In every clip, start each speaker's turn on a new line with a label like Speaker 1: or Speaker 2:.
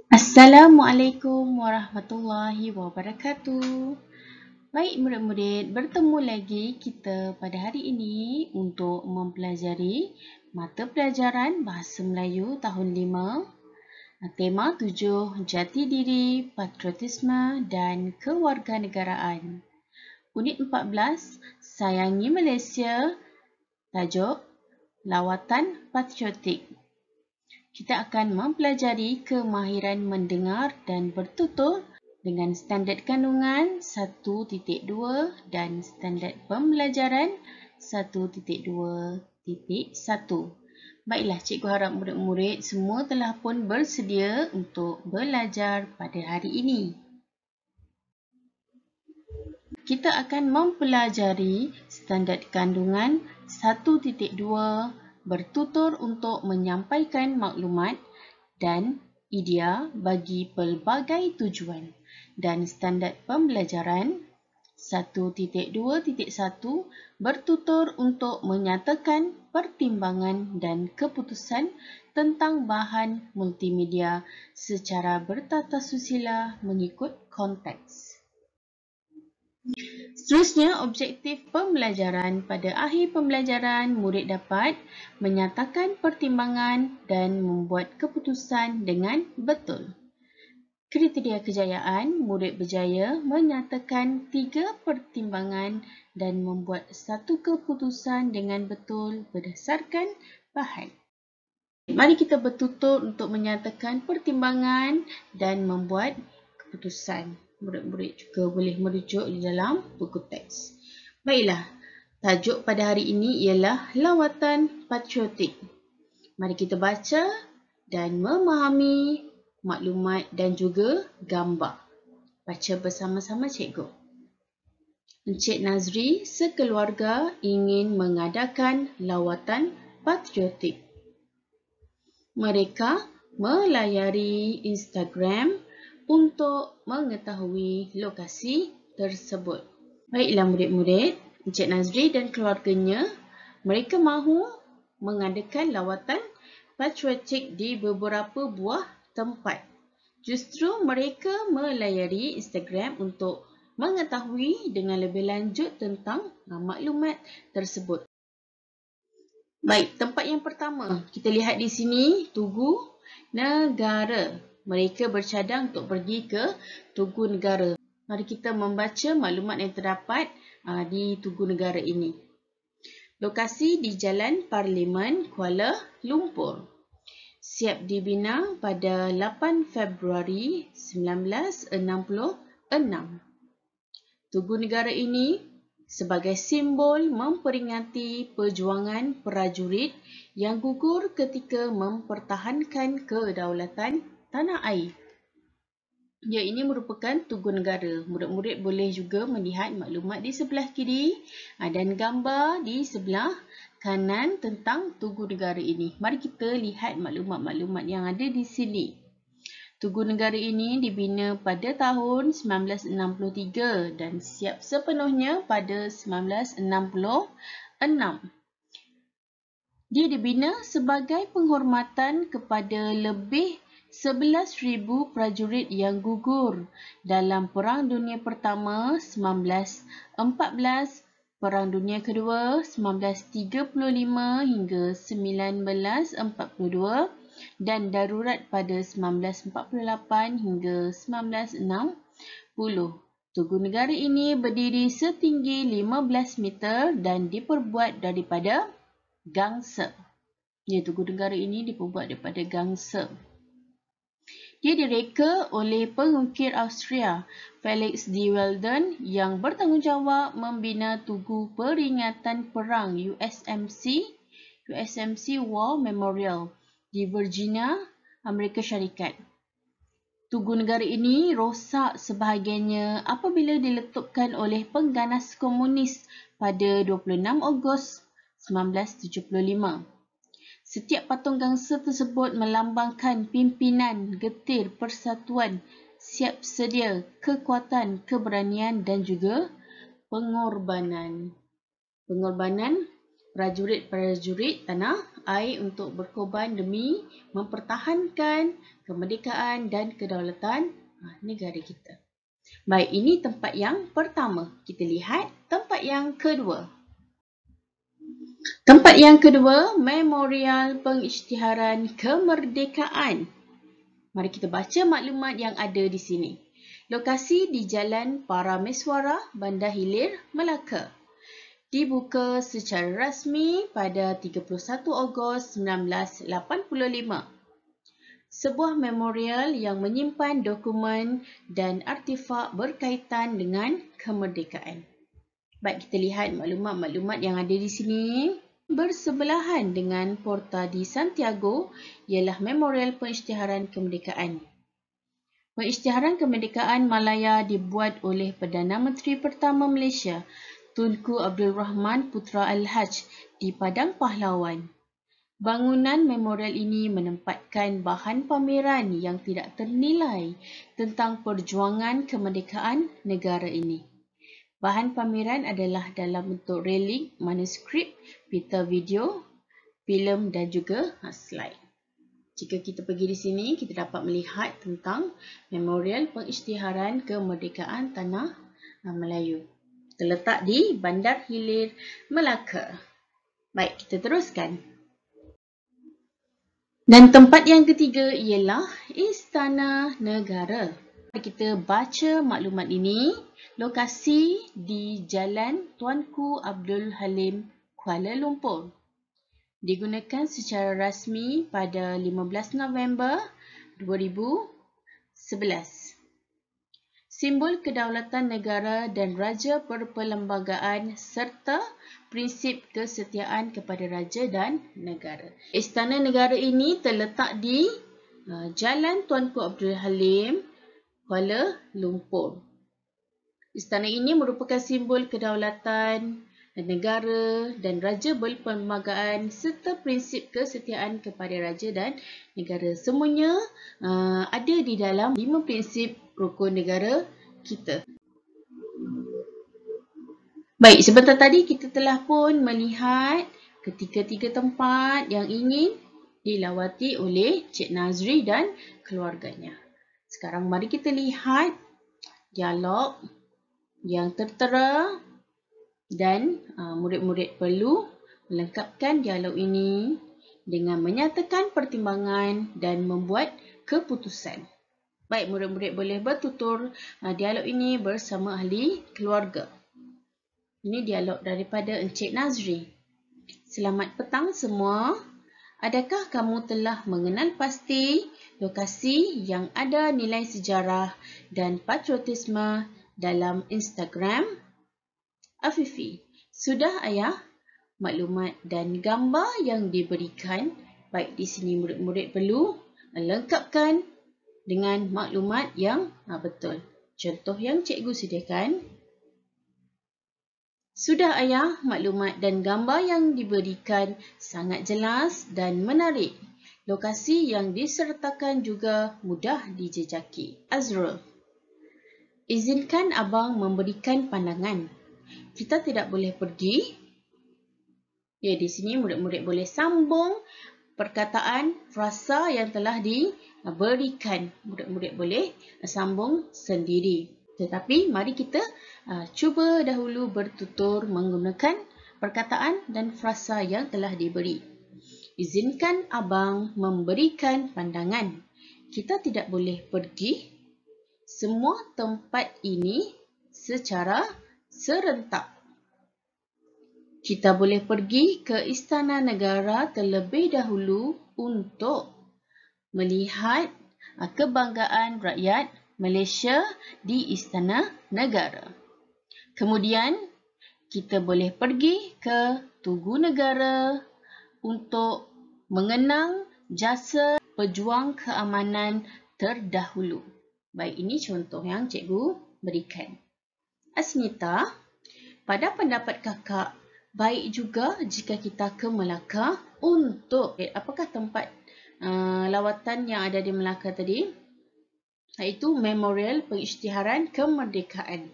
Speaker 1: Assalamualaikum warahmatullahi wabarakatuh. Baik murid-murid, bertemu lagi kita pada hari ini untuk mempelajari mata pelajaran Bahasa Melayu tahun 5, tema 7, Jati Diri, Patriotisme dan Kewarganegaraan. Unit 14, Sayangi Malaysia, tajuk Lawatan Patriotik. Kita akan mempelajari kemahiran mendengar dan bertutur dengan standard kandungan 1.2 dan standard pembelajaran 1.2.1. Baiklah, cikgu harap murid-murid semua telah pun bersedia untuk belajar pada hari ini. Kita akan mempelajari standard kandungan 1.2 bertutur untuk menyampaikan maklumat dan idea bagi pelbagai tujuan dan standard pembelajaran 1.2.1 bertutur untuk menyatakan pertimbangan dan keputusan tentang bahan multimedia secara bertatasusila mengikut konteks. Seterusnya, objektif pembelajaran. Pada akhir pembelajaran, murid dapat menyatakan pertimbangan dan membuat keputusan dengan betul. Kriteria kejayaan, murid berjaya menyatakan 3 pertimbangan dan membuat satu keputusan dengan betul berdasarkan bahan. Mari kita bertutur untuk menyatakan pertimbangan dan membuat keputusan. Murid-murid juga boleh merujuk di dalam buku teks. Baiklah, tajuk pada hari ini ialah Lawatan Patriotik. Mari kita baca dan memahami maklumat dan juga gambar. Baca bersama-sama cikgu. Encik Nazri sekeluarga ingin mengadakan lawatan patriotik. Mereka melayari Instagram untuk mengetahui lokasi tersebut. Baiklah murid-murid, Encik Nazri dan keluarganya, mereka mahu mengadakan lawatan patriotik di beberapa buah tempat. Justru mereka melayari Instagram untuk mengetahui dengan lebih lanjut tentang maklumat tersebut. Baik, tempat yang pertama, kita lihat di sini, Tugu Negara. Mereka bercadang untuk pergi ke Tugu Negara. Mari kita membaca maklumat yang terdapat di Tugu Negara ini. Lokasi di Jalan Parlimen, Kuala Lumpur. Siap dibina pada 8 Februari 1966. Tugu Negara ini sebagai simbol memperingati perjuangan prajurit yang gugur ketika mempertahankan kedaulatan tanah air. Ya, ini merupakan Tugu Negara. Murid-murid boleh juga melihat maklumat di sebelah kiri dan gambar di sebelah kanan tentang Tugu Negara ini. Mari kita lihat maklumat-maklumat yang ada di sini. Tugu Negara ini dibina pada tahun 1963 dan siap sepenuhnya pada 1966. Dia dibina sebagai penghormatan kepada lebih 11,000 prajurit yang gugur dalam Perang Dunia Pertama 1914, Perang Dunia Kedua 1935 hingga 1942 dan darurat pada 1948 hingga 1960. Tugu Negara ini berdiri setinggi 15 meter dan diperbuat daripada gangsa. Ya, Tugu Negara ini diperbuat daripada gangsa. Dia direka oleh pengukir Austria, Felix D. Weldon, yang bertanggungjawab membina Tugu Peringatan Perang USMC War Memorial di Virginia, Amerika Syarikat. Tugu Negara ini rosak sebahagiannya apabila diletupkan oleh pengganas komunis pada 26 Ogos 1975. Setiap patung gangsa tersebut melambangkan pimpinan, getir, persatuan, siap sedia, kekuatan, keberanian dan juga pengorbanan. Pengorbanan prajurit-prajurit tanah I untuk berkorban demi mempertahankan kemerdekaan dan kedaulatan negara kita. Baik, ini tempat yang pertama. Kita lihat tempat yang kedua. Tempat yang kedua, Memorial Pengisytiharan Kemerdekaan. Mari kita baca maklumat yang ada di sini. Lokasi di Jalan Parameswara, Bandar Hilir, Melaka. Dibuka secara rasmi pada 31 Ogos 1985. Sebuah memorial yang menyimpan dokumen dan artifak berkaitan dengan kemerdekaan. Baik, kita lihat maklumat-maklumat yang ada di sini. Bersebelahan dengan Porta di Santiago ialah Memorial Pengisytiharan Kemerdekaan. Pengisytiharan Kemerdekaan Malaya dibuat oleh Perdana Menteri pertama Malaysia, Tunku Abdul Rahman Putra Al-Haj di Padang Pahlawan. Bangunan memorial ini menempatkan bahan pameran yang tidak ternilai tentang perjuangan kemerdekaan negara ini. Bahan pameran adalah dalam bentuk relik, manuskrip, pita video, filem dan juga slide. Jika kita pergi di sini, kita dapat melihat tentang Memorial Pengisytiharan Kemerdekaan Tanah Melayu. Terletak di Bandar Hilir, Melaka. Baik, kita teruskan. Dan tempat yang ketiga ialah Istana Negara. Kita baca maklumat ini. Lokasi di Jalan Tuanku Abdul Halim, Kuala Lumpur. Digunakan secara rasmi pada 15 November 2011. Simbol kedaulatan negara dan raja berperlembagaan serta prinsip kesetiaan kepada raja dan negara. Istana Negara ini terletak di Jalan Tuanku Abdul Halim, Kuala Lumpur. Istana ini merupakan simbol kedaulatan negara dan raja berperlembagaan serta prinsip kesetiaan kepada raja dan negara. Semuanya ada di dalam 5 prinsip rukun negara kita. Baik, sebentar tadi kita telah pun melihat ketiga-tiga tempat yang ingin dilawati oleh Cik Nazri dan keluarganya. Sekarang mari kita lihat dialog yang tertera dan murid-murid perlu melengkapkan dialog ini dengan menyatakan pertimbangan dan membuat keputusan. Baik, murid-murid boleh bertutur dialog ini bersama ahli keluarga. Ini dialog daripada Encik Nazri. Selamat petang semua. Adakah kamu telah mengenal pasti lokasi yang ada nilai sejarah dan patriotisme dalam Instagram? Afifi, sudah ayah? Maklumat dan gambar yang diberikan, baik di sini murid-murid perlu lengkapkan dengan maklumat yang betul. Contoh yang cikgu sediakan. Sudah ayah, maklumat dan gambar yang diberikan sangat jelas dan menarik. Lokasi yang disertakan juga mudah dijejaki. Azrul, izinkan abang memberikan pandangan. Kita tidak boleh pergi. Ya, di sini murid-murid boleh sambung perkataan frasa yang telah diberikan. Murid-murid boleh sambung sendiri. Tetapi mari kita cuba dahulu bertutur menggunakan perkataan dan frasa yang telah diberi. Izinkan abang memberikan pandangan. Kita tidak boleh pergi semua tempat ini secara serentak. Kita boleh pergi ke Istana Negara terlebih dahulu untuk melihat kebanggaan rakyat Malaysia di Istana Negara. Kemudian, kita boleh pergi ke Tugu Negara untuk mengenang jasa pejuang keamanan terdahulu. Baik, ini contoh yang cikgu berikan. Asnita, pada pendapat kakak, baik juga jika kita ke Melaka untuk apakah tempat lawatan yang ada di Melaka tadi? Iaitu Memorial Pengisytiharan Kemerdekaan.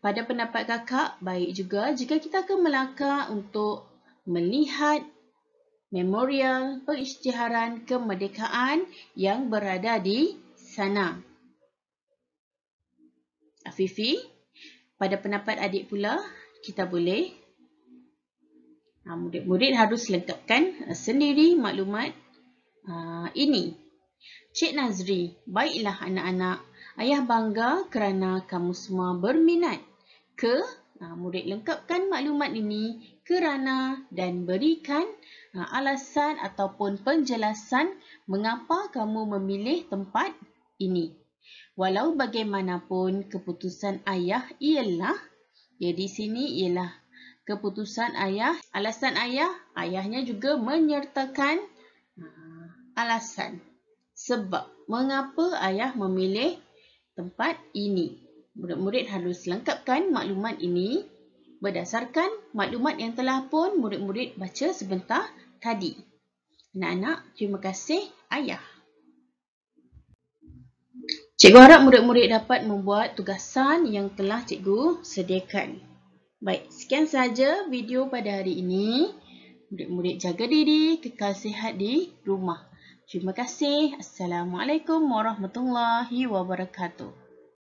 Speaker 1: Pada pendapat kakak, baik juga jika kita ke Melaka untuk melihat memorial pengisytiharan kemerdekaan yang berada di sana. Afifi, pada pendapat adik pula, kita boleh murid-murid harus lengkapkan sendiri maklumat ini. Cik Nazri, baiklah anak-anak, ayah bangga kerana kamu semua berminat. Murid lengkapkan maklumat ini kerana dan berikan alasan ataupun penjelasan mengapa kamu memilih tempat ini. Walau bagaimanapun, keputusan ayah ialah, di sini ialah keputusan ayah, alasan ayahnya juga menyertakan alasan. Sebab mengapa ayah memilih tempat ini. Murid-murid harus lengkapkan maklumat ini berdasarkan maklumat yang telah pun murid-murid baca sebentar tadi. Anak-anak, terima kasih ayah. Cikgu harap murid-murid dapat membuat tugasan yang telah cikgu sediakan. Baik, sekian sahaja video pada hari ini. Murid-murid jaga diri, kekal sihat di rumah. Terima kasih. Assalamualaikum warahmatullahi wabarakatuh.